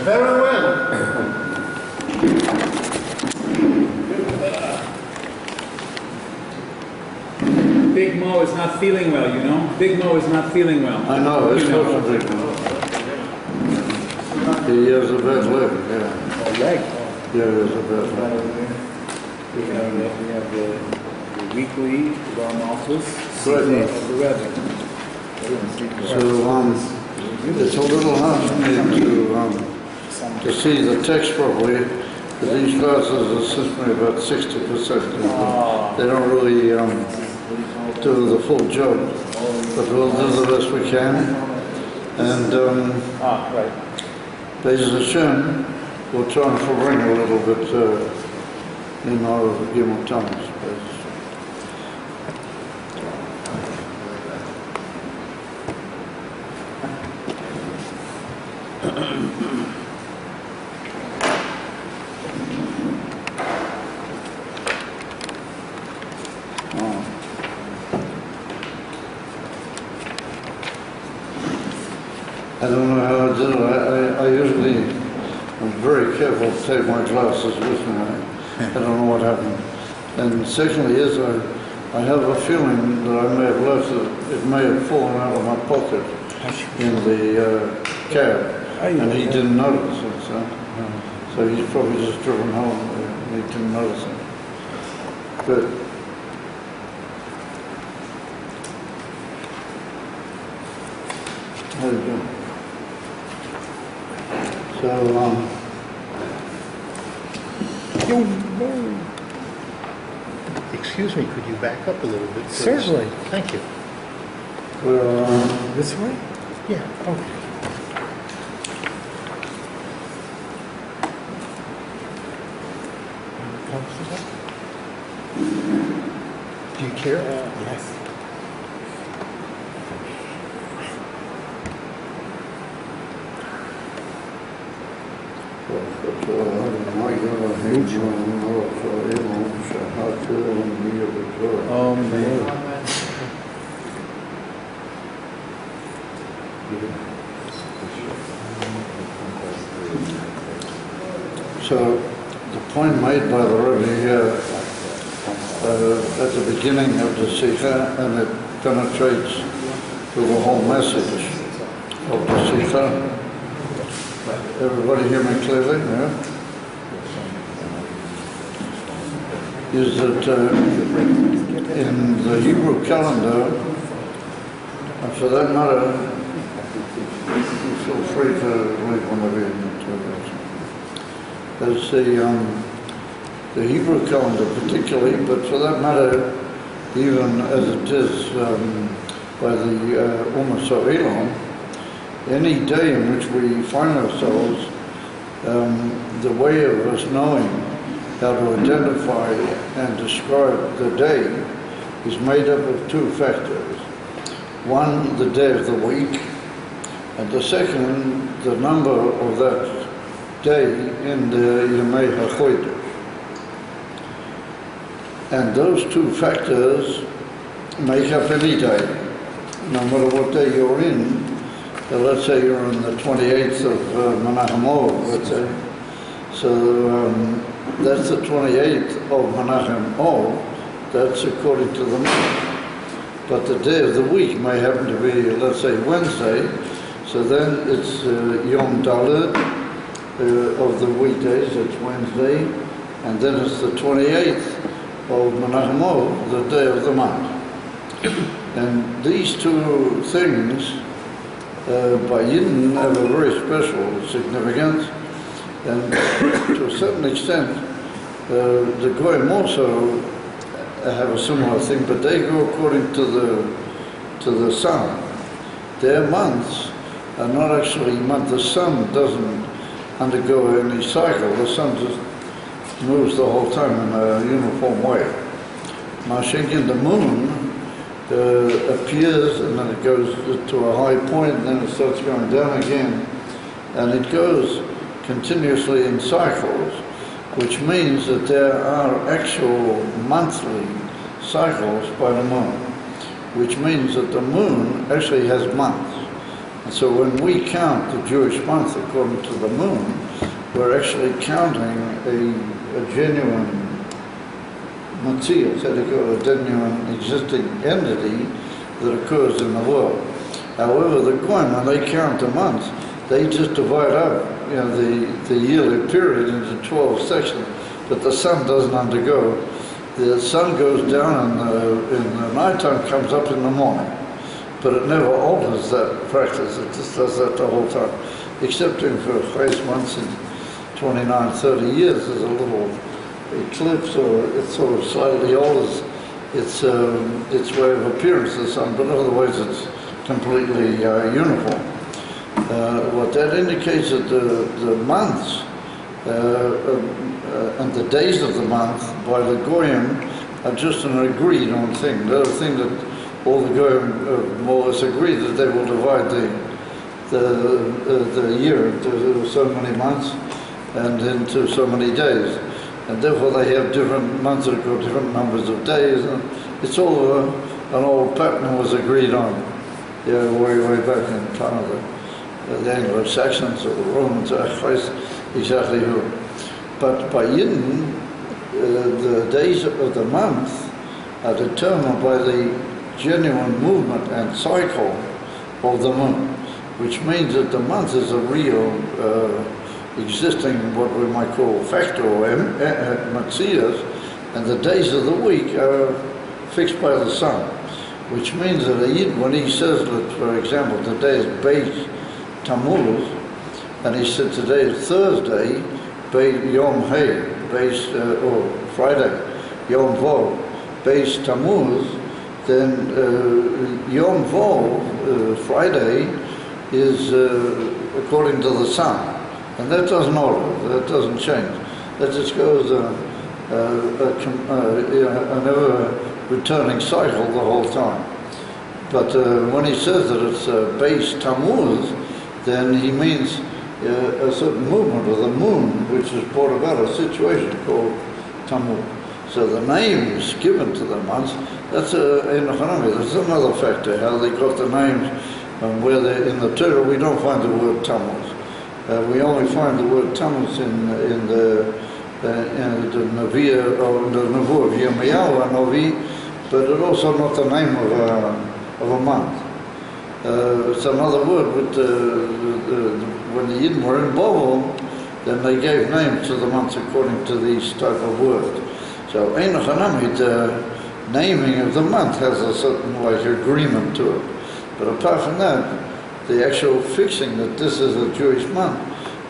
Very well. Big Mo is not feeling well, you know? Big Mo is not feeling well. I know, it's not a big Mo. He has a bad leg, yeah. A leg? Yeah, he has a bad leg. We have the weekly Dvar Malchut Right. of the Rabbi. So, it's a little hard for me to see the text properly, but these classes assist me about 60%. They don't really do the full job, but we'll do the best we can. And Right. Be'ez Hashem, we'll try and bring a little bit in our Gimel Thomas. I don't know how I did it. I usually am very careful to take my glasses with me. I don't know what happened. And secondly is I have a feeling that I may have left it. It may have fallen out of my pocket in the cab, and he didn't notice it. So he's probably just driven home and he didn't notice it. But how you doing? So, Excuse me, could you back up a little bit? Please? Certainly. Thank you. well, This way? Yeah, okay. Comfortable? Do you care? Yes. So the point made by the Rabbi here at the beginning of the Sikha, and it penetrates to the whole message of the Sikha. Everybody hear me clearly? Yeah? Is that in the Hebrew calendar, and for that matter, you feel free to read whenever you need to. There's the Hebrew calendar particularly, but for that matter, even as it is by the Ummah of Elon, any day in which we find ourselves, the way of us knowing how to identify and describe the day is made up of two factors. One, the day of the week, and the second, the number of that day in the Yemei HaChodesh. And those two factors make up any day, no matter what day you're in. Let's say you're on the 28th of Menachem Ov, let's say. So that's the 28th of Menachem Ov, that's according to the month. But the day of the week may happen to be, let's say, Wednesday, so then it's Yom Dalet of the weekdays, it's Wednesday, and then it's the 28th of Menachem Ov, the day of the month. And these two things by Yidden have a very special significance, and to a certain extent the Goyim also have a similar thing, but they go according to the sun. Their months are not actually months. The sun doesn't undergo any cycle. The sun just moves the whole time in a uniform way. Mashiach, the moon appears and then it goes to a high point and then it starts going down again, and it goes continuously in cycles, which means that there are actual monthly cycles by the moon, which means that the moon actually has months. And so when we count the Jewish month according to the moon, we're actually counting a genuine Matthias, a genuine existing entity that occurs in the world. However, the Goyim, when they count the months, they just divide up, the yearly period into 12 sections, but the sun doesn't undergo. The sun goes down in the nighttime, comes up in the morning, but it never alters that practice. It just does that the whole time, except for Chayes months in 29, 30 years, there's a little eclipse, or it sort of slightly alters its way of appearance to the sun, but otherwise it's completely uniform. What that indicates that the months and the days of the month by the Goyim are just an agreed on thing. The other thing that all the Goyim more or less agree that they will divide the year into so many months and into so many days. And therefore they have different months that have got different numbers of days. And it's all an old pattern was agreed on, way back in time of the Anglo-Saxons or the Romans, exactly who. But by Yidden, the days of the month are determined by the genuine movement and cycle of the moon, which means that the month is a real existing, what we might call factor or Matthias, and the days of the week are fixed by the sun, which means that a Yid, when he says that, for example, today is Beis Tammuz, and he said today is Thursday, Beis Yom Hey, or Friday, Yom Vov, Beis Tammuz, then Yom Vov, Friday, is according to the sun. And that doesn't alter, that doesn't change. That just goes an ever-returning cycle the whole time. But when he says that it's Beis Tammuz, then he means a certain movement of the moon, which has brought about a situation called Tammuz. So the names given to the months, that's in economy. That's another factor, how they got the names, and where they're in the Torah, we don't find the word Tammuz. We only find the word Tammuz in the Nevi'ah, or the Nevuah of Yirmiyahu, Novi, but it's also not the name of a month. It's another word, but when the Yidden were in Babel, then they gave names to the months according to these type of words. So Ein Hanami, the naming of the month has a certain agreement to it. But apart from that, the actual fixing that this is a Jewish month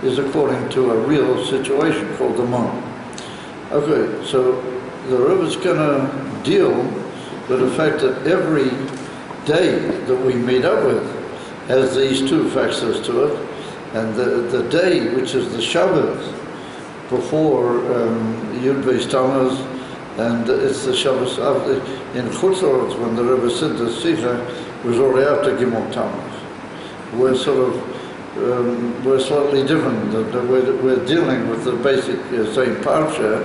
is according to a real situation called the moon. Okay, so the Rebbe is going to deal with the fact that every day that we meet up with has these two factors to it, and the day, which is the Shabbos, before Yud Beis Tammuz, and it's the Shabbos after, in Chutz La'aretz, when the Rebbe said the Sikha was already after Gimel Tammuz. We're slightly different. We're dealing with the basic same parsha.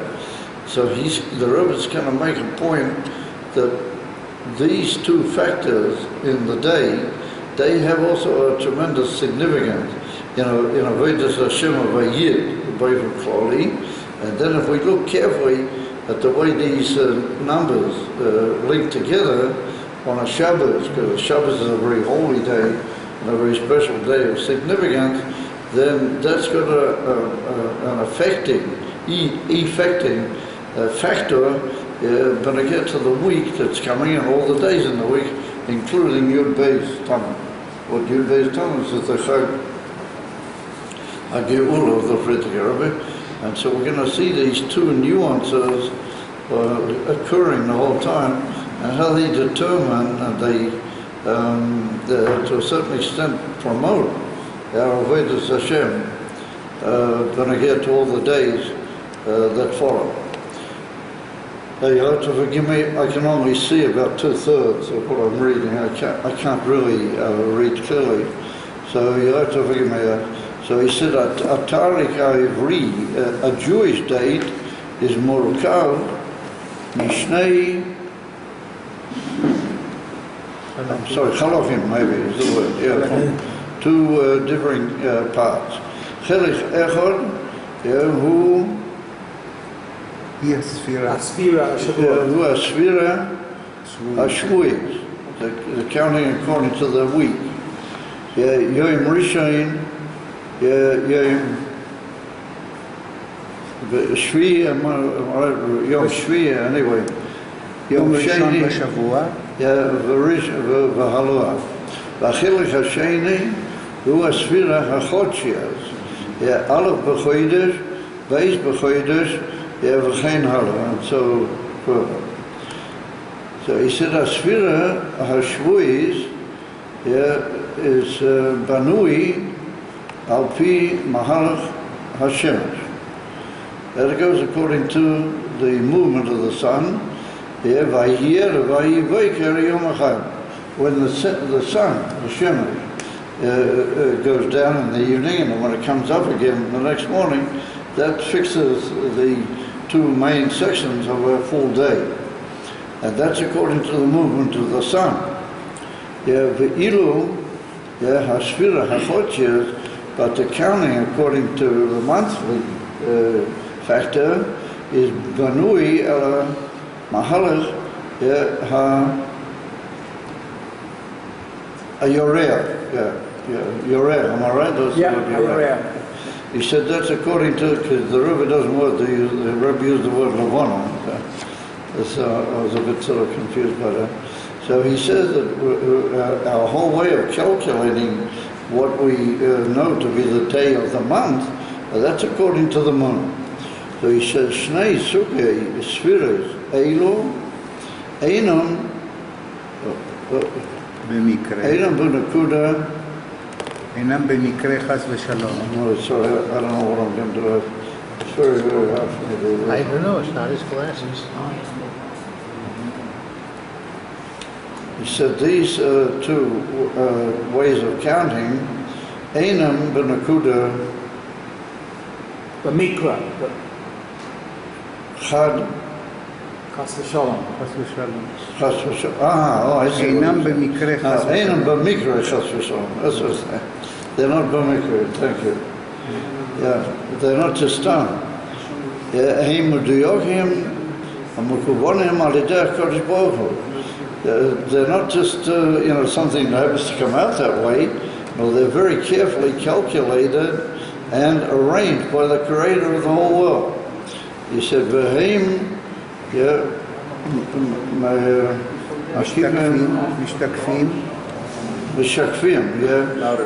So the Rebbe is going to make a point that these two factors in the day, they have also a tremendous significance. In Vedas Hashem of a Yid, the quality, and then if we look carefully at the way these numbers link together on a Shabbos, because Shabbos is a very holy day and a very special day of significance, then that's got an affecting factor when I get to the week that's coming in, all the days in the week, including Yud Beis Tammuz. What Yud Beis Tammuz is the Chag HaGeula of the Frierdiker Rebbe. And so we're going to see these two nuances occurring the whole time, and how they determine and they, to a certain extent, promote our Vedas Hashem when I get to all the days that follow. You have to forgive me, I can only see about 2/3 of what I'm reading. I can't really read clearly, so you have to forgive me. So he said, Atarik Ivri, a Jewish date, is Murkav, Mishnei, I'm sorry, Chalofim maybe is the word, two differing parts. Chelik Echad, who היא הספירה. הספירה, השבוע. who are Svira Ashvuis, the counting according to the week. Yom Rishon, Yom Shvi, Yom Shvi, anyway. יום Yom ראשון Sheni, בשבוע. והלוע. והחלק השני הוא הספירה החודשיות. א' בחודש, בייס בחודש, וכן הלאה. And so further. So he said, הספירה השבועית is בנוי על פי מהלך השמש. That goes according to the movement of the sun. When the sun, the Shemesh, goes down in the evening, and when it comes up again the next morning, that fixes the two main sections of a full day. And that's according to the movement of the sun. But the counting according to the monthly factor is Banui Mahalach Yorea. Yorea, am I right? That's Yeah, what Yorea. He said that's according to, because the Rabbi doesn't work, the Rabbi used the word Lavono. So I was a bit sort of confused by that. So he says that our whole way of calculating what we know to be the day of the month, that's according to the moon. So he says, Shnei Sukei Spheres Eilu Einam במקרה. Einam Bunakuda. אינם במקרה חס ושלום. No, sorry, I don't know what I'm going to do. It's very, very hard for me to do. I don't know, it's not his glasses. He said these two ways of counting, Einam Bunakuda במקרא. Chad חס ושלום. חס ושלום. Chas V'Shalom. I see. אינם במקרה חס Einam ושלום. B'mikra Chas V'Shalom. That's what I'm saying. They're not B'mikra, thank you. Yeah, they're not just done. Hein Muduyochim, Amukuvonim Alideh Kodesh Baruch Hu. They're not just, something that happens to come out that way. No, they're very carefully calculated and arranged by the Creator of the whole world. He said, "V'heim, משתקפים. Mishakfim,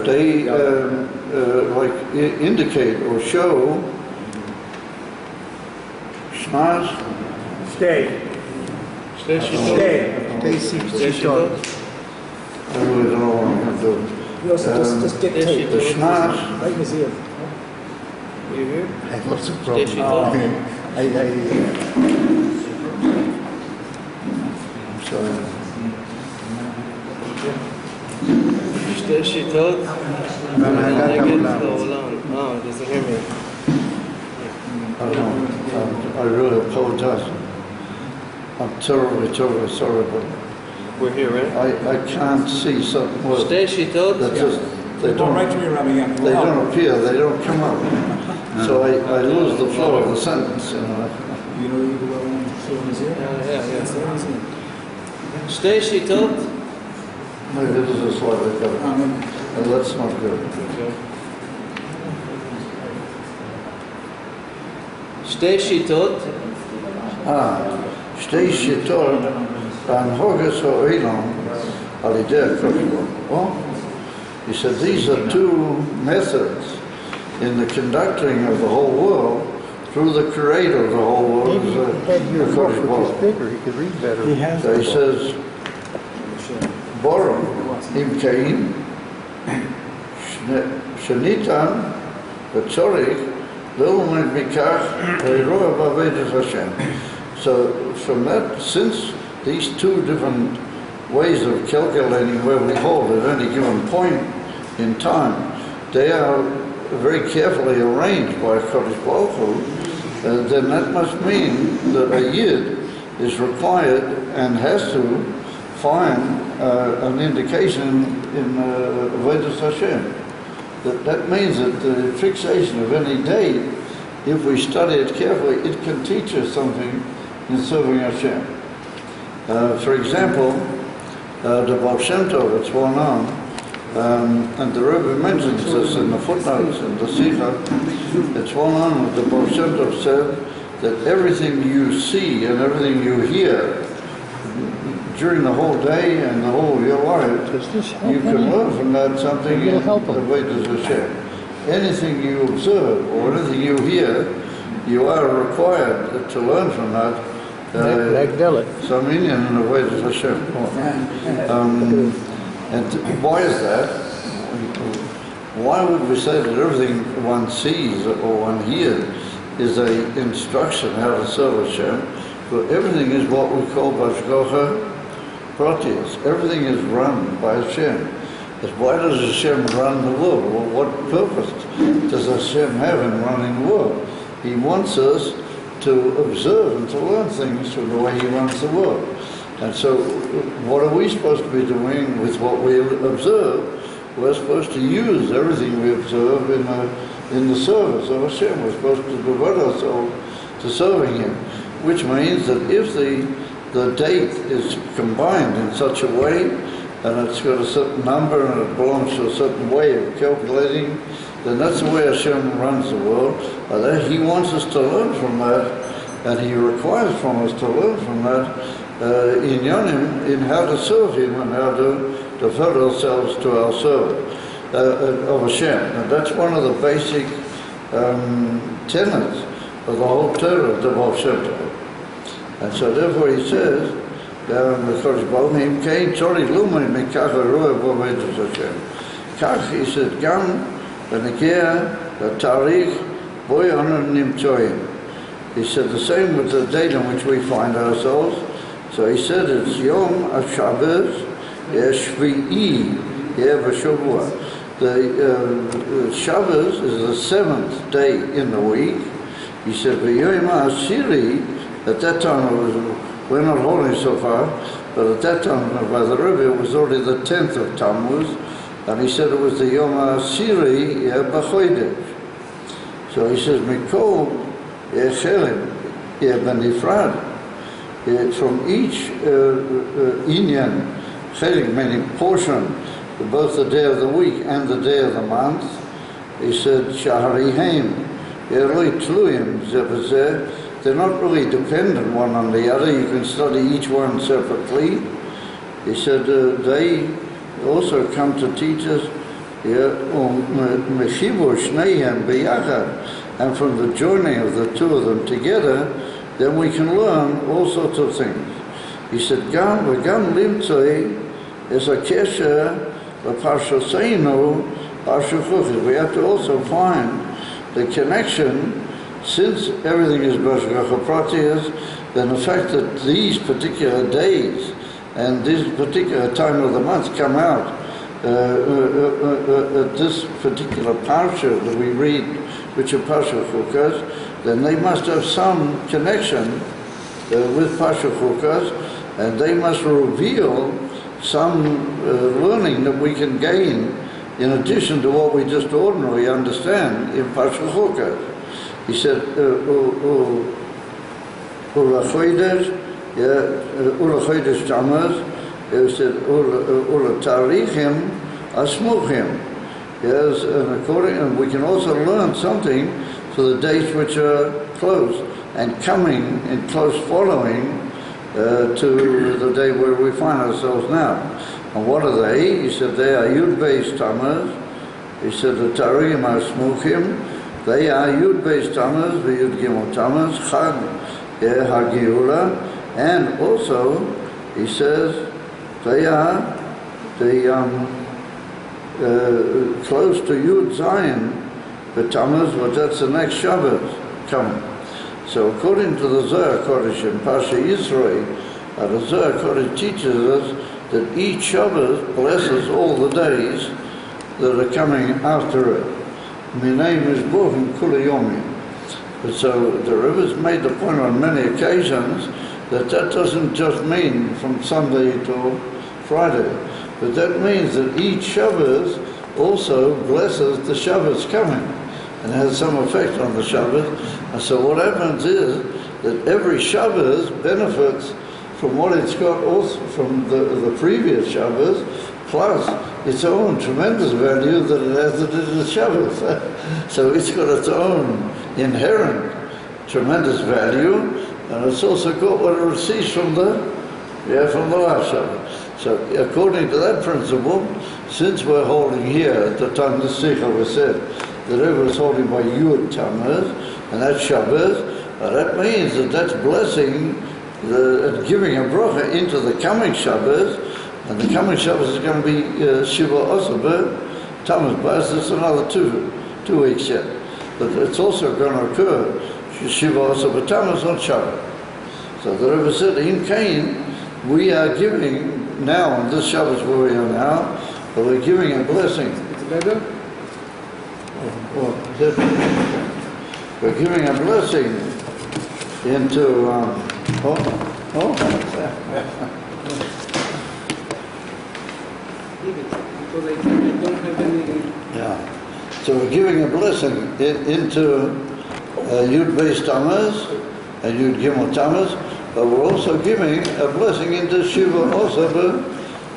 they like indicate or show Shnas. שתי. שתי. שתי שיטות. I really don't know what I'm going to do. Just get tape. The Shnas. Right in his ear. I have lots of problems. Sorry. שתי שיטות בהנהגת נגד העולם. העולם. doesn't hear me. I don't know. I really apologize. I'm terribly, terribly sorry, but We're here, right? I can't see certain words. שתי שיטות. That just, they Don't write to don't, me, Rabbi, again. they don't appear, they don't come up. So I lose the flow of the sentence, You know you go around show in his ear? Yeah. Stay in his ear. שתי שיטות. Maybe this is slightly better. And that's not good. שתי שיטות. שתי שיטות בהנהגת העולם על ידי הקדוש ברוך הוא. He said these are two methods in the conducting of the whole world through the creator of the whole world. Maybe he had your book, which is bigger, he could read better. He has So he says, Borum, im Kain, Shanitan, V'tzorich, Lilmud Mikach, V'roa B'avedas Hashem. So from that, since these two different ways of calculating where we hold at any given point in time, they are very carefully arranged by Kodesh Baruch Hu, then that must mean that a Yid is required and has to find an indication in Avodas Hashem. That means that the fixation of any day, if we study it carefully, it can teach us something in serving Hashem. For example, the Baal Shem Tov, it's well known, and the Rabbi mentions this in the footnotes in the Sikha. It's well known that the Baal Shem Tov said that everything you see and everything you hear during the whole day and the whole of your life, you can learn from that something in the way to Hashem. Anything you observe or anything you hear, you are required to learn from that some Indian in the way to Hashem. And why is that? Why would we say that everything one sees or one hears is an instruction how to serve Hashem? Well, everything is what we call Bashgocha Proteus. Everything is run by Hashem. Why does Hashem run the world? Well, what purpose does Hashem have in running the world? He wants us to observe and to learn things from the way He runs the world. And so, what are we supposed to be doing with what we observe? We're supposed to use everything we observe in the service of Hashem. We're supposed to devote ourselves to serving Him, which means that if the date is combined in such a way, and it's got a certain number and it belongs to a certain way of calculating, then that's the way Hashem runs the world. He wants us to learn from that, and He requires from us to learn from that in Yonim, in how to serve Him and how to devote ourselves to our service of Hashem. And that's one of the basic tenets of the whole Torah of the Baal Shem Tov. And so therefore he says, Kach, he said, Gam v'negeah v'tarich boi anu nimtzoim. He said the same with the date in which we find ourselves. So he said it's Yom HaShabbos Shvi'i v'shavua. The Shabbos is the 7th day in the week. He said v'yom ha'asiri. At that time, we're not holding so far, but at that time, by the Rabbi, it was already the 10th of Tammuz, and he said it was the Yom HaSiri B'chodesh. So he says, Mikol Chelim B'nifrad. From each Inyan, Chelim, meaning portion, both the day of the week and the day of the month, he said, Shaharihem, Yeroi Tluyim Zebazeh. They're not really dependent one on the other. You can study each one separately. He said they also come to teach us, and from the joining of the two of them together, then we can learn all sorts of things. He said, "Gam limtzoi is a kesher v'parshoseinu parshuchuchis." We have to also find the connection. Since everything is Bashgacha Pratias, then the fact that these particular days and this particular time of the month come out at this particular parsha that we read, which are Parsha CHUKAS, then they must have some connection with Parsha CHUKAS, and they must reveal some learning that we can gain in addition to what we just ordinarily understand in Parsha CHUKAS. He said, Ula Chodesh Tammuz, he said, Ula Tarichim Asmuchim. Yes, and we can also learn something for the dates which are close and coming in close following to the day where we find ourselves now. And what are they? He said, they are Yud Beis Tammuz. He said, the Tarichim Asmuchim. They are Yud Beis Tammuz, Yud Gimel Tammuz, Chag HaGeula, and also, he says, they are the close to Yud Zion, the Tammuz, but that's the next Shabbat coming. So according to the Zohar Kodesh in Pasha Yisroi, the Zohar Kodesh teaches us that each Shabbat blesses all the days that are coming after it. My name is Bohim Kulayomi. So the Rebbe's made the point on many occasions that doesn't just mean from Sunday to Friday, but that means that each Shabbos also blesses the Shabbos coming and has some effect on the Shabbos. And so what happens is that every Shabbos benefits from what it's got also from the previous Shabbos, plus its own tremendous value that it has that it is Shabbos. So it's got its own inherent tremendous value, and it's also got what it receives from the last Shabbos. So according to that principle, since we're holding here at the time the Sikha was said, that it was holding by Yud Tammuz, and that's Shabbos, that means that that's blessing, giving a bracha into the coming Shabbos, and the coming Shabbos is going to be Shiva Osaba, Tammuz Bas, it's another two weeks yet. But it's also going to occur, Shiva Osaba Tammuz on Shabbos. So the Rebbe said, in Cain, we are giving now, on this Shabbos where we are now, but we're giving a blessing. It's better? We're giving a blessing into, yeah. So we're giving a blessing into Yud Beis Tammuz and Yud Gimel Tammuz, but we're also giving a blessing into Shiva Osaba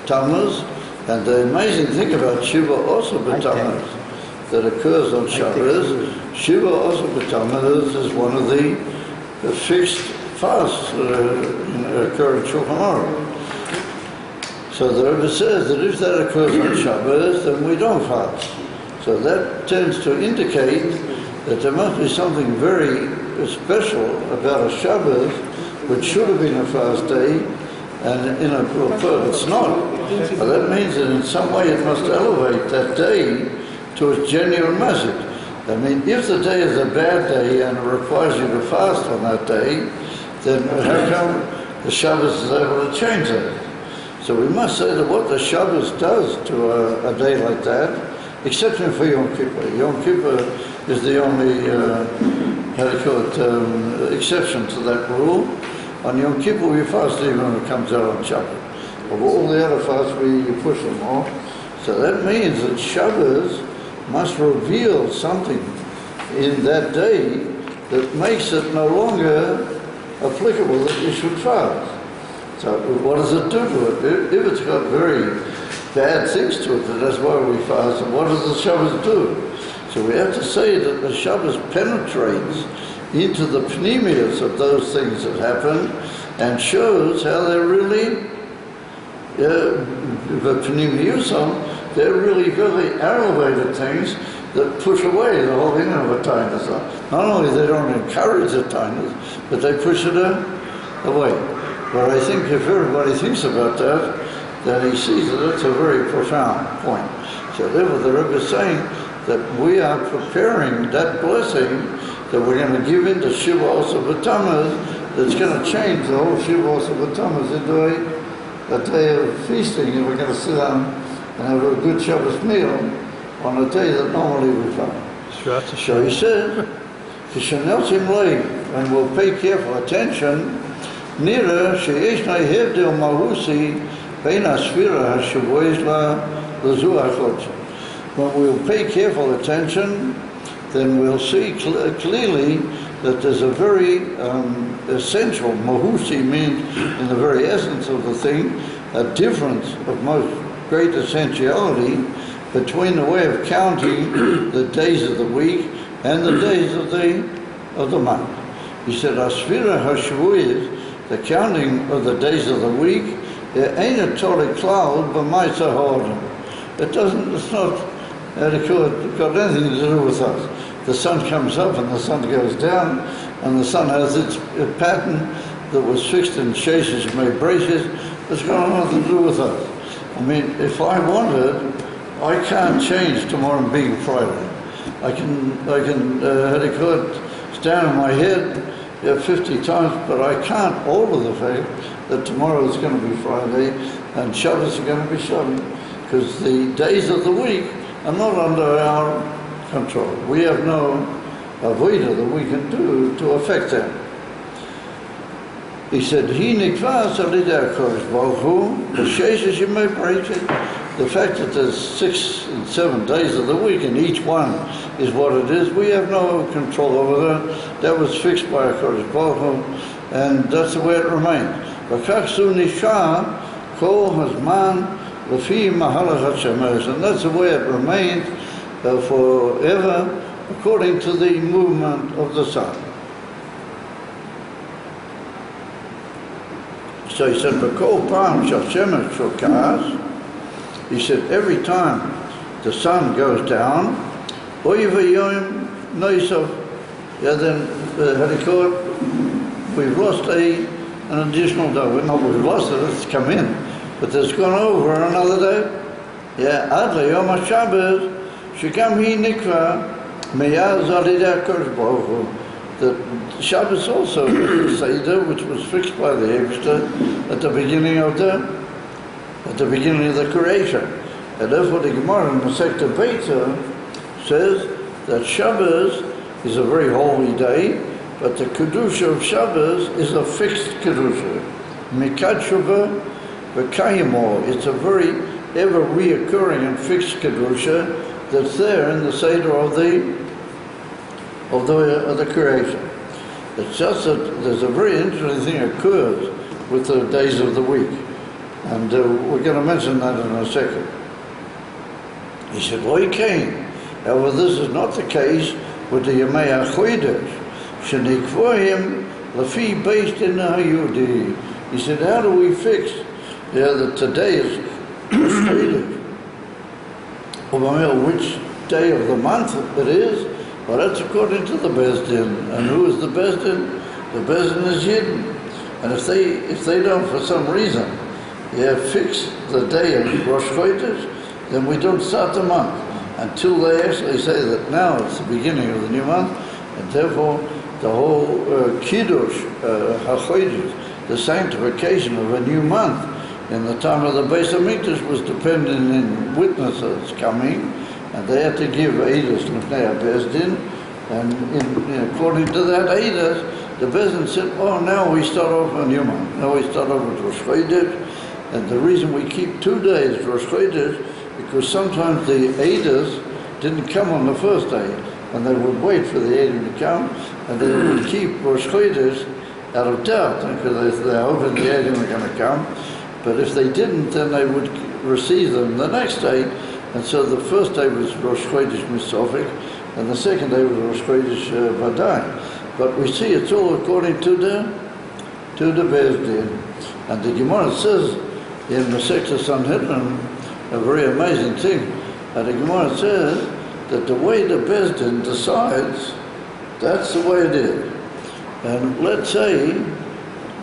Tammuz. And the amazing thing about Shiva Osaba Tammuz that occurs on Shabbos, Shiva Osaba Tammuz is one of the fixed fasts that occur in Shulchan Aruch. So the Rebbe says that if that occurs on Shabbos, then we don't fast. So that tends to indicate that there must be something very special about a Shabbos, which should have been a fast day, and it's not. But that means that in some way it must elevate that day to its genuine message. I mean, if the day is a bad day and it requires you to fast on that day, then how come the Shabbos is able to change that? So we must say that what the Shabbos does to a day like that, exception for Yom Kippur. Yom Kippur is the only, exception to that rule. On Yom Kippur we fast even when it comes out on Shabbos. Of all the other fasts we push them off. So that means that Shabbos must reveal something in that day that makes it no longer applicable that you should fast. So what does it do to it? If it's got very bad things to it, that's why we fast, and what does the Shabbos do? So we have to say that the Shabbos penetrates into the pneumius of those things that happen and shows how they're really, the pneumiusam, they're really very elevated things that push away the whole thing of a tightness. Not only they don't encourage the tightness, but they push it away. But I think if everybody thinks about that, then he sees that it's a very profound point. So therefore the Rebbe is saying that we are preparing that blessing that we're going to give into Shiva Osaba Tammuz, that's going to change the whole Shiva Osaba Tammuz into a day of feasting, and we're going to sit down and have a good Shabbos meal on a day that normally we find. So he said, and we'll pay careful attention, נראה שישנה הבדל מהותי בין הספירה השבועית לזו החודשית. When we'll pay careful attention, then we'll see clearly that there's a very essential, mahusi means in the very essence of the thing, a difference of most great essentiality between the way of counting the days of the week and the days of the month. He said, Asfira Hashvuis, the counting of the days of the week, it ain't a totally cloud, but might hold them. It's not got anything to do with us. The sun comes up and the sun goes down, and the sun has its pattern that was fixed in chases made braces. It's got nothing to do with us. I mean, if I wanted, I can't change tomorrow being Friday. I can stand on my head 50 times, but I can't alter the fact that tomorrow is going to be Friday and Shabbos is going to be Shabbos, because the days of the week are not under our control. We have no avoider that we can do to affect them. He said, He nikvas alidei HaKadosh Baruch Hu, b'sheshes yemei breiches, the fact that there's 6 and 7 days of the week and each one is what it is, we have no control over that. That was fixed by a Kodesh Baruch Hu, and that's the way it remains. וכך זו נשאר כל הזמן לפי מהלך השמש, and that's the way it remains forever according to the movement of the sun. So he said, "B'kol pam sh'Hashemesh CHUKAS," he said, every time the sun goes down, oy v'yom noisov, yeah, then how do you call it? We've lost an additional day. Well, not we've lost it, it's come in, but it's gone over another day. Yeah, ad le'yom HaShabbos shekam hi nikva meyaz al-yidei HaKadosh Baruch Hu. The Shabbos also is the Seder, which was fixed by the Eibishter at the beginning of the creation. And therefore the Gemara in Masechta Beitza says that Shabbos is a very holy day, but the Kedusha of Shabbos is a fixed Kedusha. Mikatshuvah v'kayimo, it's a very ever reoccurring and fixed Kedusha that's there in the Seder of the creation. It's just that there's a very interesting thing occurs with the days of the week, and we're going to mention that in a second. He said, "Lo came." However, this is not the case with the Yemei HaChodesh, shenikvoim lafi based in Hayudi. He said, "How do we fix that today is Rosh Chodesh? Which day of the month it is?" Well, that's according to the Beis Din. And who is the Beis Din? The Beis Din is Yidden. And if they don't, for some reason, fix the day of Rosh Chodesh, then we don't start the month until they actually say that now it's the beginning of the new month, and therefore the whole Kiddush, HaChodesh, the sanctification of a new month in the time of the Beis HaMikdash was dependent in witnesses coming, and they had to give Eidos L'fnei Beis Din, and according to that Eidos, the Beis Din said, "Oh, now we start off a new month. Now we start off with Rosh Chodesh." And the reason we keep 2 days Rosh Chodesh, because sometimes the Eidos didn't come on the first day, and they would wait for the Eidim to come, and they would keep Rosh Chodesh out of doubt, because they're hoping the Eidim are going to come. But if they didn't, then they would receive them the next day. And so the first day was Rosh Chodesh Misofik, and the second day was Rosh Chodesh Vadai. But we see it's all according to the Beis Din. And the Gemara says in Masechta Sanhedrin a very amazing thing. And the Gemara says that the way the Beis Din decides, that's the way it is. And let's say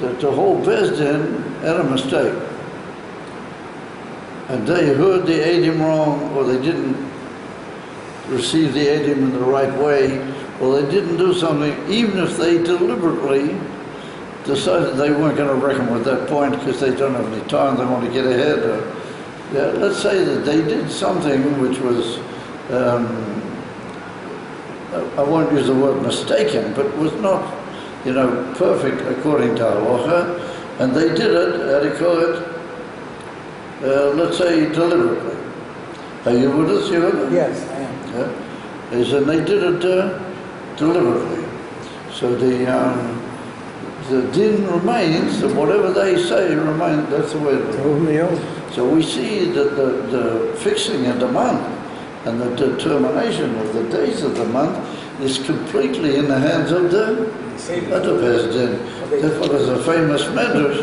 that the whole Beis Din had a mistake, and they heard the Eidim wrong, or they didn't receive the Eidim in the right way, or they didn't do something, even if they deliberately decided they weren't going to reckon with that point because they don't have any time, they want to get ahead. Let's say that they did something which was, I won't use the word mistaken, but was not, perfect according to halacha, and they did it, how do you call it? Let's say deliberately. Are you with us? Yes, I am. Yeah. And they did it deliberately. So the din remains, that whatever they say remains, that's the way it is. So we see that the fixing of the month and the determination of the days of the month is completely in the hands of the Beis Din. Therefore there's a famous medrash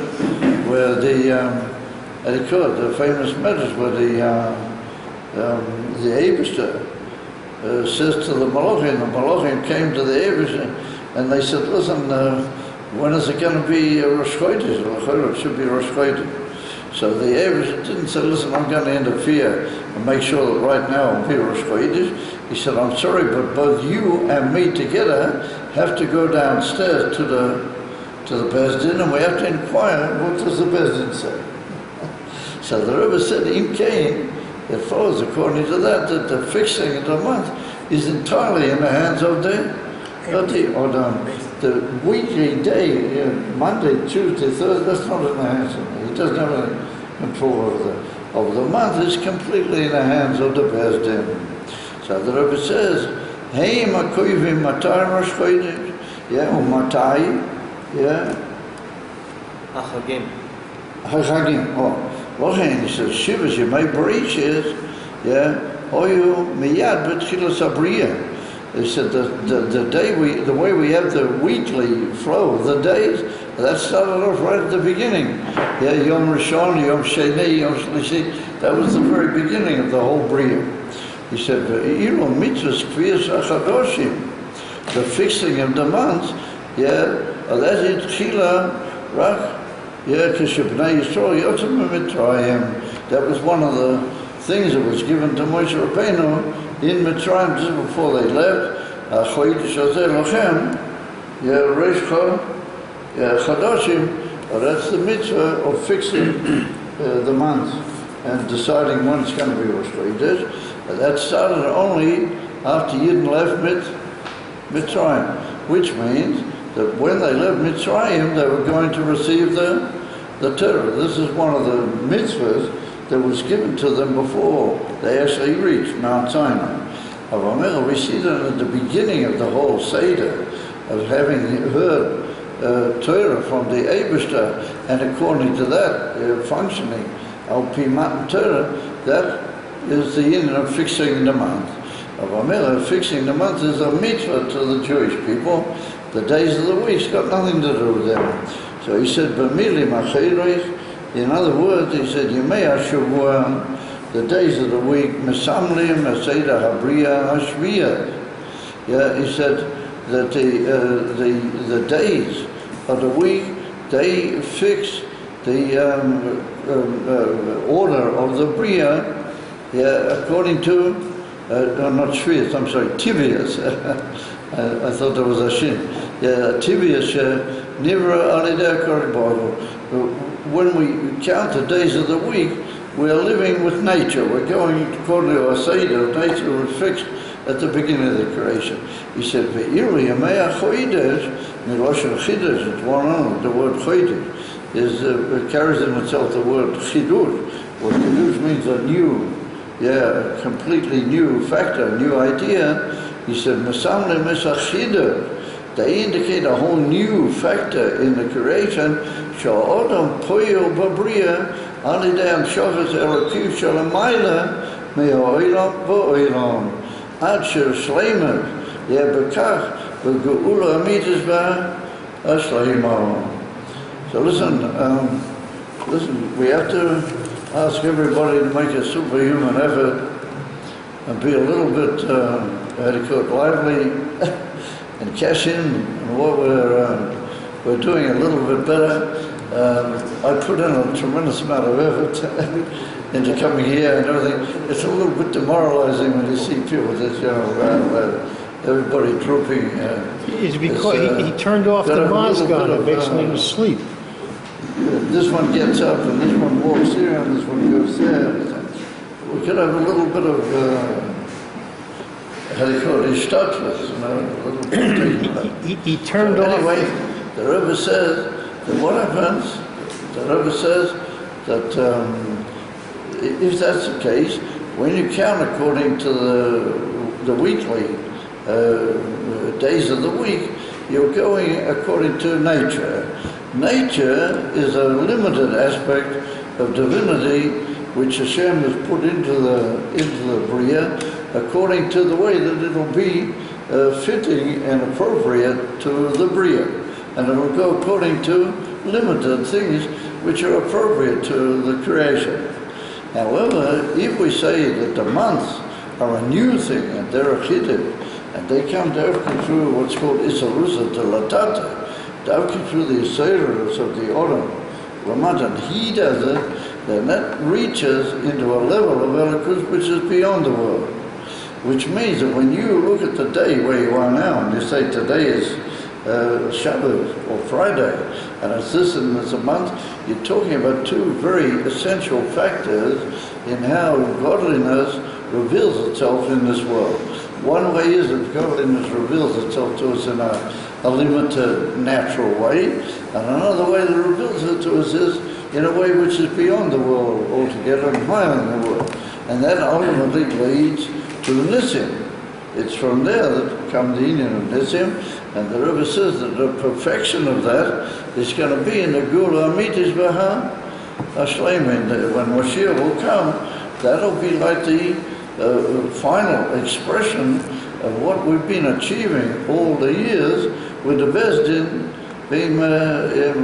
where the famous medrash where the Eibishter says to the Malachim came to the Eibishter and they said, "Listen, when is it going to be Rosh Chodesh? It should be Rosh Chodesh." So the Eibishter didn't say, "Listen, I'm going to interfere and make sure that right now it'll be Rosh Chodesh." He said, "I'm sorry, but both you and me together have to go downstairs to the Beis Din, and we have to inquire, what does the Beis Din say?" So the Rabbi said, "In Cain, it follows according to that the fixing of the month is entirely in the hands of the weekly day, Monday, Tuesday, Thursday. That's not in the hands of him. He doesn't have any control over that. of the month is completely in the hands of the Beis Din. So the Rabbi says, Hey makoivim matai rosh chodesh, yeah, or matai, yeah, Achagim. Hachagim. Oh, Lochen, he says, Shivas Yemei Bereishis, yeah, Oyu miyad b'tchilas habriyah. He said the way we have the weekly flow of the days, that started off right at the beginning. Yeah, Yom Rishon, Yom Sheni, Yom Shlishi, that was the very beginning of the whole Bria. He said, Ve'ilu mitzvahs kviyas achadoshim, the fixing of the months, yeah, that is tchila, rak, yeah, k'shebnei Yisrael yotzim mitzrayim. That was one of the things that was given to Moshe Rabbeinu in Mitzrayim just before they left. Chodesh hazeh lochem, yeah, reishcha, yeah, chadoshim. That's the mitzvah of fixing the months and deciding when it's going to be Rosh Chodesh. That started only after Yidden left Mitzrayim, which means that when they left Mitzrayim, they were going to receive the Torah. This is one of the mitzvahs that was given to them before they actually reached Mount Sinai. We see that at the beginning of the whole Seder, of having heard Torah from the Eibishter, and according to that, functioning Al-Pi Matan Torah, that is the end of fixing the month. Fixing the month is a mitzvah to the Jewish people. The days of the week's got nothing to do with them. So he said, B'mili macheiros. In other words, he said, Yemei HaShavua, the days of the week, Mesamlim, Meseda Habriya, Hashviya. Yeah, he said that the days of the week, they fix the order of the Bria, yeah, according to, not Shvias, I'm sorry, Tivias. I thought there was a shin. Yeah, Tivias, Nivra Alideh Koribor. When we count the days of the week, we are living with nature. We're going according to our Seder. Nature was fixed at the beginning of the creation. He said, "Ve'ilu yemei hachodesh miloshen chidush." It's one only. The word chodesh it carries in itself the word chidush. What chidush means a new, a completely new factor, a new idea. He said, "Mesamle mesachidush." They indicate a whole new factor in the creation. Sha'odam poyo babriya alidei hamshachas elokiv shalamayla me'oilam bo'oilam ad sher shleimer bekach v'geula amitis ba'ashleimo. So listen, we have to ask everybody to make a superhuman effort and be a little bit, lively and cash in on what we're doing a little bit better. I put in a tremendous amount of effort into coming here and everything. It's a little bit demoralizing when you see people just, everybody drooping. It's because he turned off the mosque on it, makes him to sleep. This one gets up and this one walks here and this one goes there. We could have a little bit of how do you call it? He starts with, he turned off. Anyway, the Rabbi says that what happens, the Rabbi says that if that's the case, when you count according to the weekly days of the week, you're going according to nature. Nature is a limited aspect of divinity which Hashem has put into the Bria, according to the way that it'll be fitting and appropriate to the Bria. And it'll go according to limited things which are appropriate to the creation. However, if we say that the months are a new thing and they're a chiddush, and they come directly through what's called Isarusa to Latata, directly through the Isarusa of the autumn, Ramadan, he does it, then that reaches into a level of eloquence which is beyond the world. Which means that when you look at the day where you are now, and you say today is Shabbat or Friday, and it's this and it's a month, you're talking about two very essential factors in how godliness reveals itself in this world. One way is that godliness reveals itself to us in a limited, natural way, and another way that reveals it to us is in a way which is beyond the world altogether and higher than the world. And that ultimately leads to Nisim. It's from there that comes the union of Nisim, and the Rebbe says that the perfection of that is going to be in the Gula Amitis Baha Ashleimin. When Mashiach will come, that'll be like the final expression of what we've been achieving all the years with the Bezdin being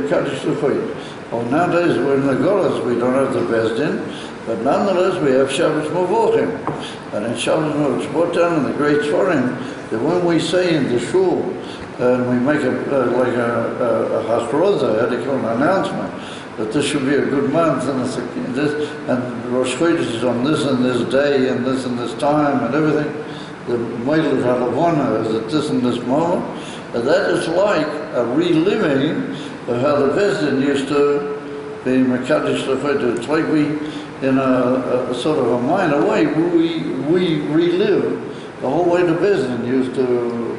Kaddish Luchoid. Well, nowadays we're in the Golas, we don't have the Bezdin, but nonetheless we have Shabbos Mavochim. And in Shabbos Mavochim, it's brought down in the great Tvarim that when we say in the shul, and we make a hachroza, how do you call an announcement, that this should be a good month, and it's this, and Rosh Chodesh is on this and this day, and this time, and everything. The Moed Halavona is at this and this moment. And that is like a reliving of how the Bezdin used to be Mekadosh Lefetu. It's like we, in a sort of a minor way, we relive the whole way the Bezdin used to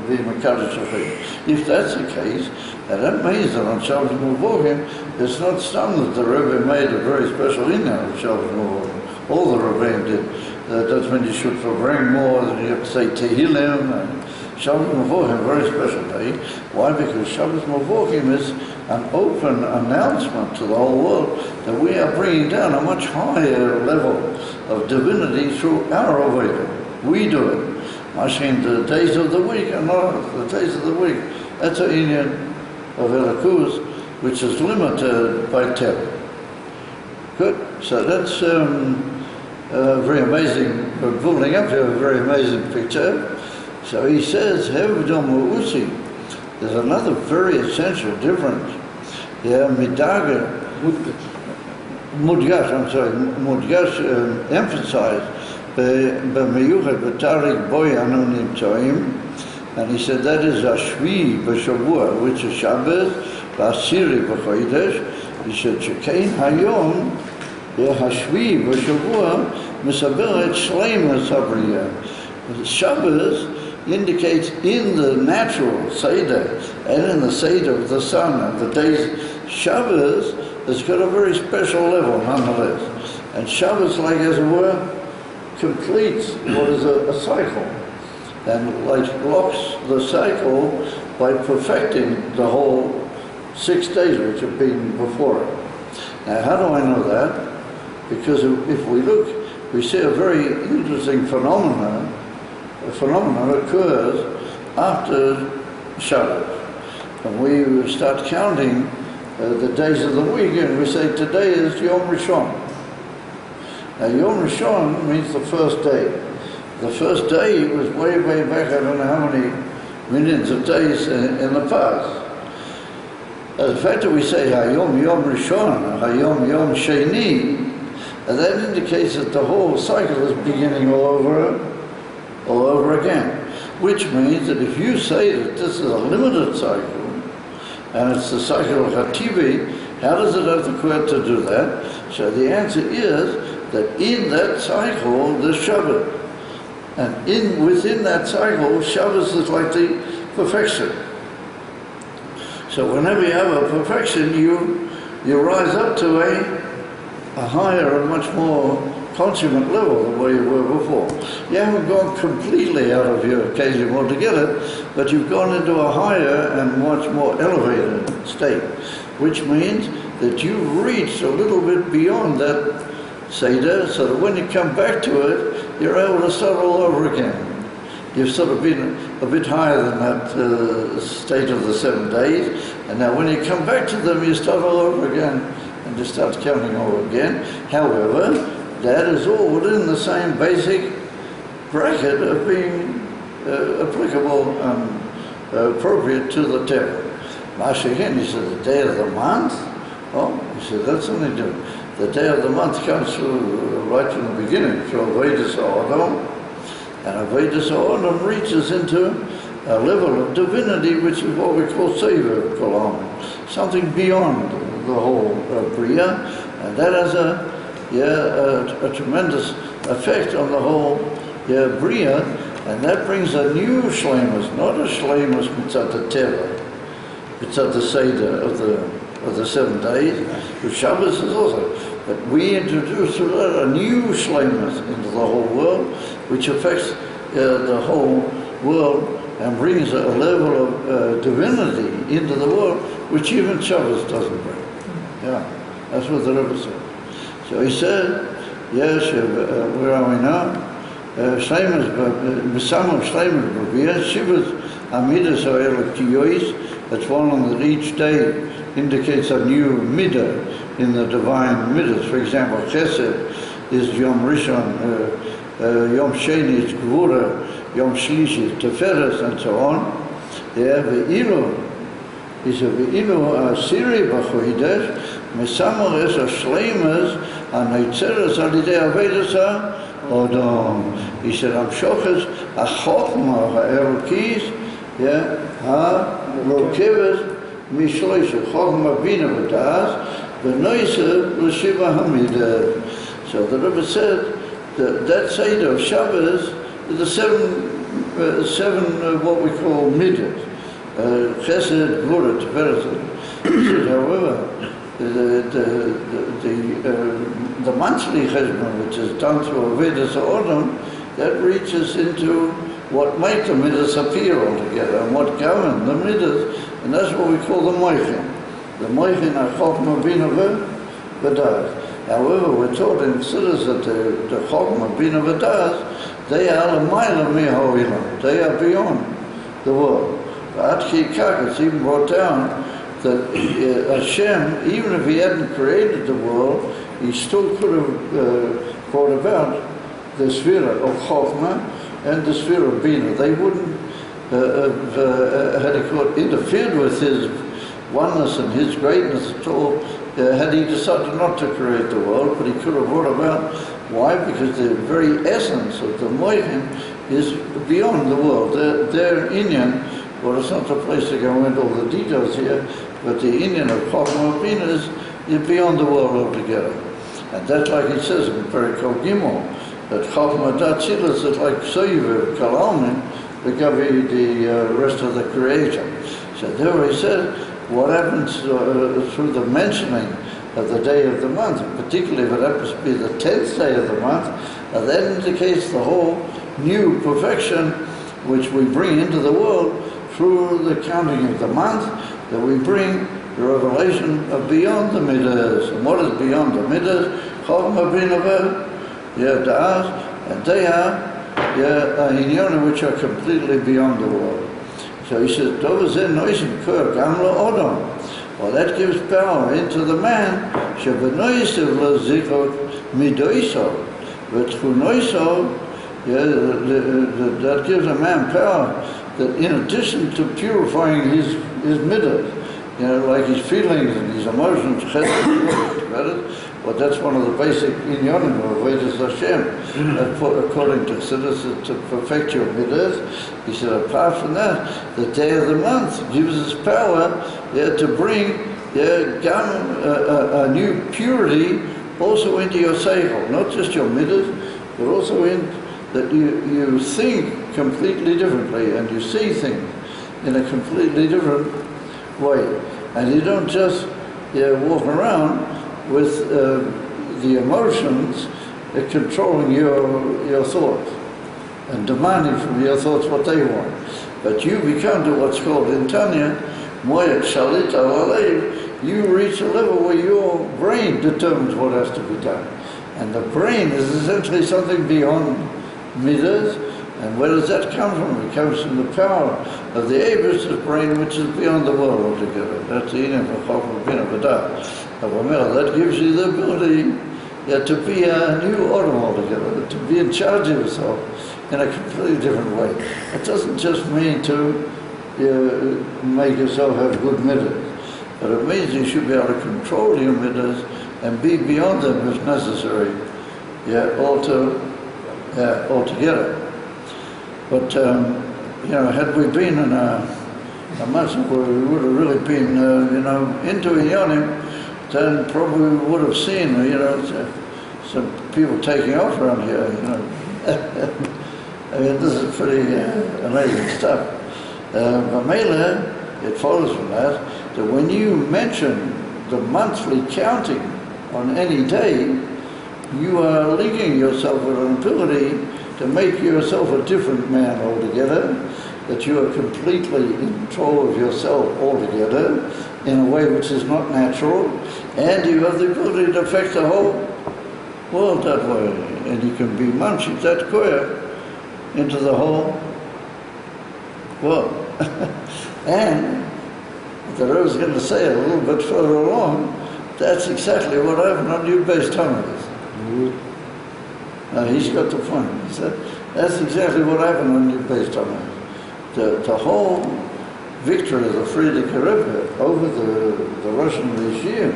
be Mekadosh Lefetu. If that's the case, and that means that on Shabbos Mavochim, it's not some that the Rebbe made a very special inyan of Shabbos Mavochim. All the Rebbe did. That's when you should bring more, you have to say Tehillim, and Shabbos Mavochim, a very special day. Why? Because Shabbos Mavochim is an open announcement to the whole world that we are bringing down a much higher level of divinity through our Avodah. We do it. Mashing the days of the week are not the days of the week. That's an union of Elikuz, which is limited by Teva. Good. So that's very amazing. We're building up to a very amazing picture. So he says, Hevdom Usi. There's another very essential difference. Yeah, Midaga, Mudgash, Mudgash emphasized, B'meyuchet B'tarik Boy Anonim Toim, and he said that is Ashvi B'Shavua, which is Shabbos, B'Asiri B'Chodesh. He said, Shekein Hayom, Hashvi B'Shavua, Misaberet Shleimus Habriya. Shabbos indicates in the natural Seder and in the Seder of the sun and the days, Shabbos has got a very special level nonetheless. And Shabbos, like as it were, completes what is a cycle, and like locks the cycle by perfecting the whole 6 days which have been before it. Now, how do I know that? Because if we look, we see a very interesting phenomenon. A phenomenon occurs after Shabbos, and we start counting the days of the week, and we say today is Yom Rishon. Now, Yom Rishon means the first day. The first day was way back, I don't know how many millions of days in the past. The fact that we say Hayom Yom Rishon, Hayom Yom Sheni, that indicates that the whole cycle is beginning all over again. Which means that if you say that this is a limited cycle, and it's the cycle of Hativi, how does it have the quid to do that? So the answer is that in that cycle, there's Shabbat. And within that cycle, Shabbos is like the perfection. So whenever you have a perfection, you rise up to a higher and much more consummate level than where you were before. You haven't gone completely out of your occasion altogether, but you've gone into a higher and much more elevated state, which means that you've reached a little bit beyond that Seder, so that when you come back to it, you're able to start all over again. You've sort of been a bit higher than that state of the 7 days, and now when you come back to them, you start all over again, and you start counting over again. However, that is all within the same basic bracket of being applicable and appropriate to the Torah. Mashiach, he said, the day of the month? Oh, he said, that's something different. The day of the month comes through right from the beginning, through Avodas Ha'adam, and Avodas Ha'adam reaches into a level of divinity which is what we call Sefer Kolam, something beyond the whole Bria, and that has a tremendous effect on the whole Bria, and that brings a new Shleimus, not a Shleimus mitzat the Teva, mitzat the Seder of the of the 7 days. But Shabbos is also. But we introduce a new shleimus into the whole world, which affects the whole world and brings a level of divinity into the world, which even Shabbos doesn't bring. Yeah, that's what the Rabbi said. So he said, yes, where are we now? Shleimus, B'samach Shleimus, B'viyah, Shivas, Amidas Ha'elok Tiyois, that's one that each day indicates a new midah in the divine midas. For example, Chesed is Yom Rishon, Yom Sheni is Gvura, Yom Shlishi is Teferes, and so on. Yeah, Ve'ilu is a Ve'ilu Asiri B'choidesh, Mesamor es a Shleimas, Anoitzeres Alidei Avedas Odom. He said, Amshoches HaChochma HaElokis, yeah, HaLokeves Mishloisha, Chochma Bina V'das, V'noise L'Shiva Hamidah. So the Rebbe said that Seder of Shabbos is the seven what we call midas, Chesed, Gvura, Tiferet. However, the monthly cheshbon, which is done through Avedas Odom, that reaches into what make the midas appear altogether and what govern the midas, and that's what we call the moichin. The moichin are chokhmah bina v'das. However, we're taught in Chassidus that the chokhmah bina v'das, they are l'mayla mi'ha'olam. They are beyond the world. CHUKAS even brought down that Hashem, even if he hadn't created the world, he still could have brought about the sphere of Chokhmah and the sphere of Bina. They wouldn't have interfered with his oneness and his greatness at all had he decided not to create the world, but he could have brought about. Why? Because the very essence of the Moichin is beyond the world. Their inyan, well, it's not the place to go into all the details here, but the inyan of Chokhmah Bina is beyond the world altogether. And that's like it says in Perikol Gimel, that Chokhmah Datzilas is like Soyev Kalalmin, regarding the rest of the creation. So there he said, what happens through the mentioning of the day of the month, particularly if it happens to be the 10th day of the month, that indicates the whole new perfection which we bring into the world through the counting of the month, that we bring the revelation of beyond the midas. And what is beyond the midas? Chokhmah Bina V'das, and they are inyanim which are completely beyond the world. So he says, well, that gives power into the man, that gives a man power that in addition to purifying his midah, like his feelings and his emotions, well, that's one of the basic inyanim of Vedas Hashem. According to Chassidus, to perfect your midas. He said, apart from that, the day of the month gives us power to bring a new purity also into your seichel, not just your midas, but also in that you think completely differently and you see things in a completely different way. And you don't just walk around with the emotions controlling your thoughts and demanding from your thoughts what they want. But you become to what's called in Tanya, Moyat Shalit Al-Alev, you reach a level where your brain determines what has to be done. And the brain is essentially something beyond midas. And where does that come from? It comes from the power of the Abish's brain, which is beyond the world altogether. That's the inyan for Chokhmah Bina V'das. That gives you the ability to be a new Odom altogether, to be in charge of yourself in a completely different way. It doesn't just mean to make yourself have good midas, but it means you should be able to control your midas and be beyond them if necessary, altogether. But had we been in a month where we would have really been, into inyanim, then probably we would have seen, some people taking off around here, I mean, this is pretty amazing stuff. But Mela, it follows from that when you mention the monthly counting on any day, you are linking yourself with an ability to make yourself a different man altogether, that you are completely in control of yourself altogether in a way which is not natural, and you have the ability to affect the whole world that way. And you can be munching that koya into the whole world. And the Rebbe is going to say a little bit further along, that's exactly what happened on New Base Tunnels. Now he's got the point. He said, that's exactly what happened on New Base Tunnels. The whole victory of the Friedrich Rebbe over the Russian regime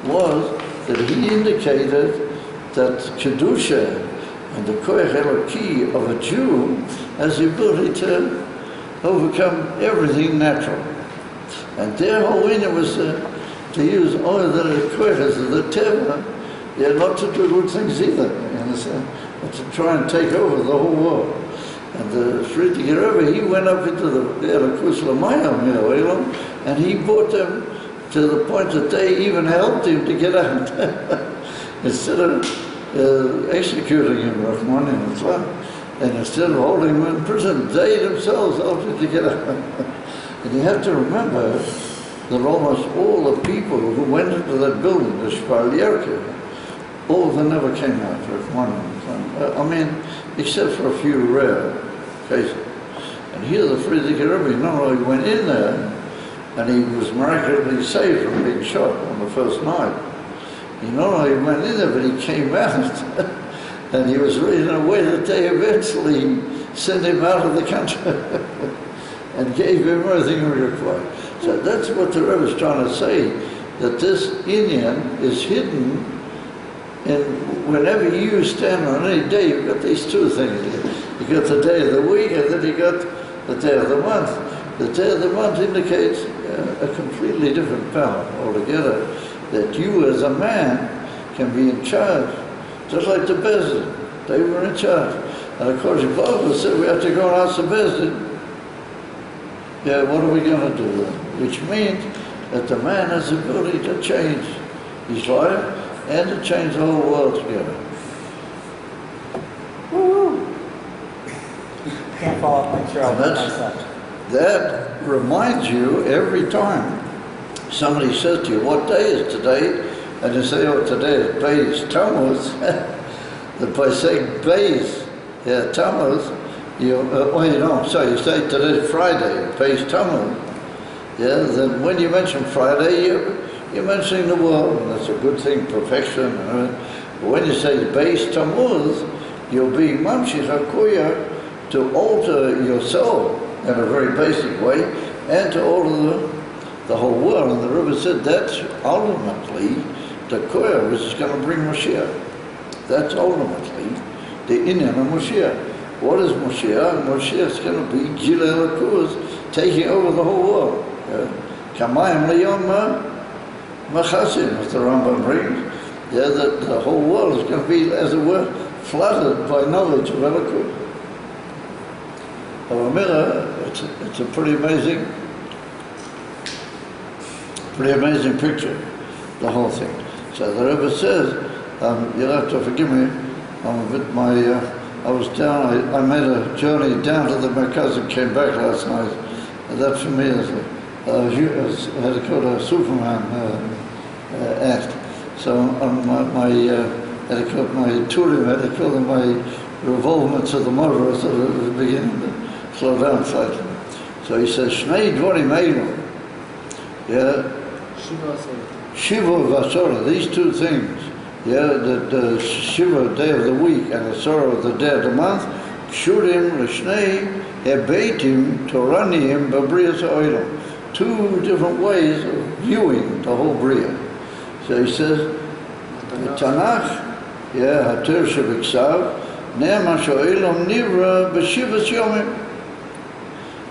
was that he indicated that Kedusha and the Koyach Eloki of a Jew has the ability to overcome everything natural. And their whole inner was to use all the Koyachas of the Teva, not to do good things either, you understand, but to try and take over the whole world. And the Friedrich Rebbe, he went up into the Elokus Lamayam, and he brought them to the point that they even helped him to get out. Instead of executing him, Rahman and Islam, and instead of holding him in prison, they themselves helped him to get out. And you have to remember that almost all the people who went into that building, the Shpal all of them never came out, Rahman and Islam. I mean, except for a few rare cases. And here the Friedrich Rebbe not only went in there, and he was miraculously saved from being shot on the first night. He not only went in there, but he came out, and he was in a way that they eventually sent him out of the country and gave him everything he required. So that's what the Rebbe is trying to say, that this Inyan is hidden in whenever you stand on any day, you've got these two things. You've got the day of the week, and then you've got the day of the month. The day of the month indicates a completely different power altogether, that you as a man can be in charge, just like the Bezdin. They were in charge. And of course, the Bible said we have to go and ask the Bezdin, what are we going to do then? Which means that the man has the ability to change his life and to change the whole world together. Woo-hoo. Can't follow up, make sure I'll put myself. That reminds you every time somebody says to you, what day is today? And you say, oh, today is Beis Tammuz. That by saying Beis Tammuz, you say today is Friday, Beis Tammuz. Then when you mention Friday, you're mentioning the world, and that's a good thing, perfection. But when you say Beis Tammuz, you'll be Mamshich HaKoyah to alter yourself in a very basic way, and to alter the whole world. And the Rebbe said that's ultimately the koyah which is going to bring Moshiach. That's ultimately the inyan of Moshiach. What is Moshiach? Moshiach is going to be Gilei Elokus, taking over the whole world. Kamayim liyom machasim, as the Rambam brings. That the whole world is going to be, as it were, flooded by knowledge of Elokus. It's a pretty amazing picture, the whole thing. So the Rebbe says, you'll have to forgive me, I'm a bit I was down, I made a journey down to the Merkaz and came back last night. And that for me is had to go to Superman act. So my touring had to go to my revolvements of the motor, so it was beginning to slow down slightly. So he says, Shnei Dvarim Eilu. Shiva Vasora, these two things. The Shiva, day of the week, and the Sorrow of the day of the month. Kshurim L'Shnei Hebeitim Toranim Babrias Oilam. Two different ways of viewing the whole Bria. So he says, Tanakh, Hatir Shebiksav, Ne'ema Sho'ilam Nivra B'Shivas Yomim.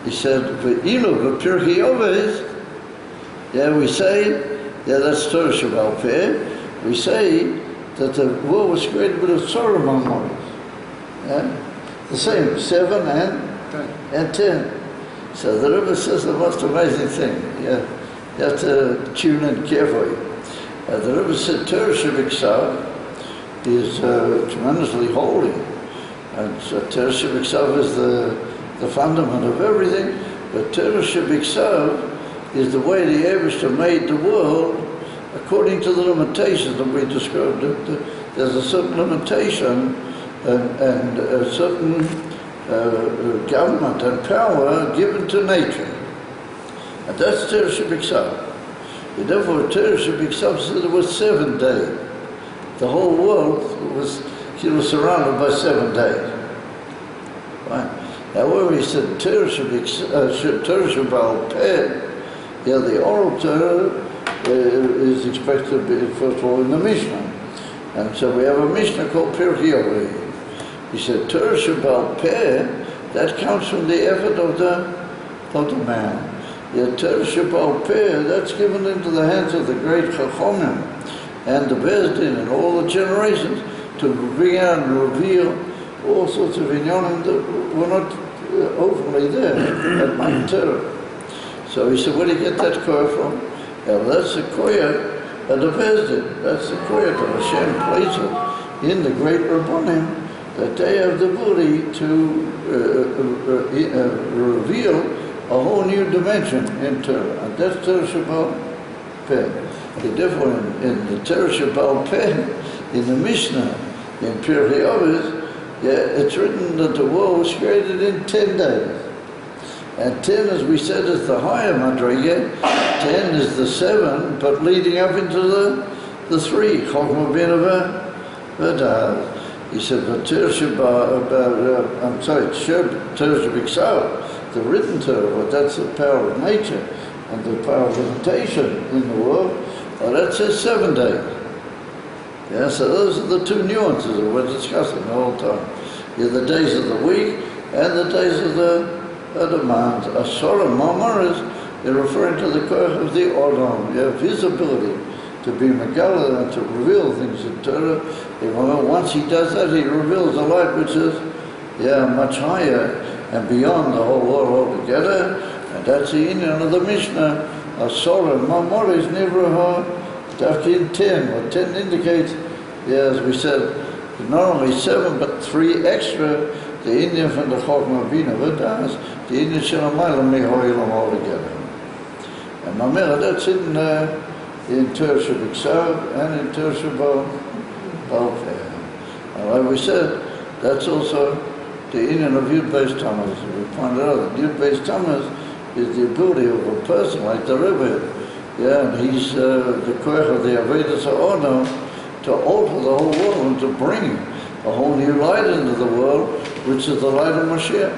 He said, Ve'ilu V'Pirkei Oves, we say, that's Torah Shabbat Peh, we say that the world was created with a sorrow among mortals. The same, 7 and 10. So the Rebbe says the most amazing thing. You have to tune in carefully. The Rebbe said Torah Shabbat is tremendously holy. And so Torah Shabbat is the fundament of everything. But Torah Shabbat is the way the Eibishter made the world according to the limitations that we described. There's a certain limitation and a certain government and power given to nature. And that's Torah Shabbat. Therefore, Torah Shabbat said it was 7 days. The whole world was surrounded by 7 days. Right? However, he said Torah Shabbat Peh, the oral Torah is expected to be, first of all, in the Mishnah. And so we have a Mishnah called Pirkei Avos. He said Torah Shabbat Peh, that comes from the effort of the man. The Torah Shabbat Peh, that's given into the hands of the great Chachomim and the Bezdin and all the generations to bring out and reveal all sorts of inyanim that were not openly there at Mount Torah. So he said, where do you get that koyah from? Well, that's the koyah of the Bezdin. That's the koyah that Hashem places in the great Rabbanim, that they have the ability to reveal a whole new dimension in Torah. And that's Torah Shabbat Peh. Therefore, in the Torah Shabbat Peh, in the Mishnah, in Pirkei Avos, it's written that the world was created in 10 days. And 10, as we said, is the higher madriga. 10 is the 7, but leading up into the 3. Chokhmah Bina V'Dahaz. He said, but Torah Shabbat, Torah Shabbat, the written Torah, but that's the power of nature and the power of limitation in the world. Well, that says 7 days. Yeah, so those are the two nuances that we're discussing the whole time. The days of the week and the days of the month. Asora Mamar is referring to the koyach of the Odom. You have his ability to be Megala and to reveal things in Torah. Once he does that, he reveals a light which is much higher and beyond the whole world altogether. And that's the union of the Mishnah. Asora Mamar is Nivraha Dafkin 10. What 10 indicates, as we said, not only 7 but 3 extra. The Indian from the Chokhmah Bina V'Dahaz, the Indian Shalamayla Mehoilam altogether. And Mamela, that's in Torah Shabbat and in Torah Shabbat Peh. And like we said, that's also the Indian of Yud Beis Tammuz. We pointed out that Yud Beis Tammuz is the ability of a person like the Rabbi. And he's the koyach of the Avedas HaOdam to alter the whole world and to bring a whole new light into the world, which is the light of Mashiach.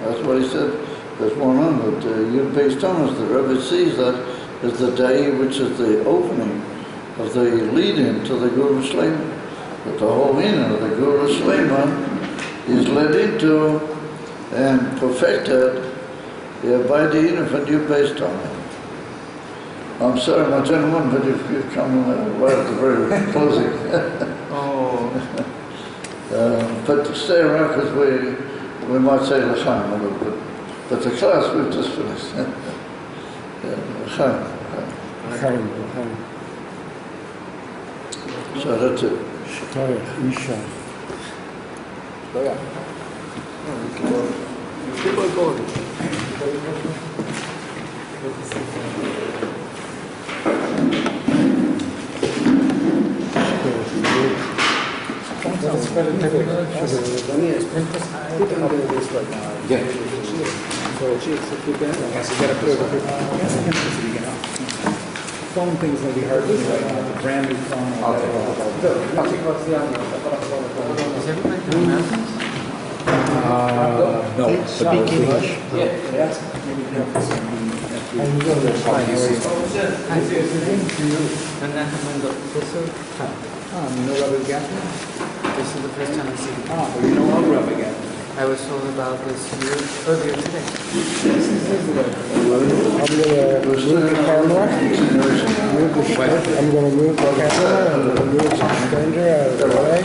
That's what he said. There's one on that Yud Beis Tammuz, the Rebbe sees that as the day which is the opening of the lead-in to the Guru Shlema. That the whole meaning of the Guru Shlema is led into and perfected by the union from Yud Beis Tammuz. I'm sorry, my gentleman, but if you've come right at the very closing. But stay around because we might say L'chaim a little bit. But the class we've just finished. L'chaim. So that's it. Isha. Phone thing's going to be hard to do right now. The brand new phone. No. Speak English. Yes. Maybe you know Rabbi Gafne? This is the first time I've seen it. Well, you know of Rabbi Gafne. I was told about this earlier today. I'm going to move the camera and move the stranger out of the way.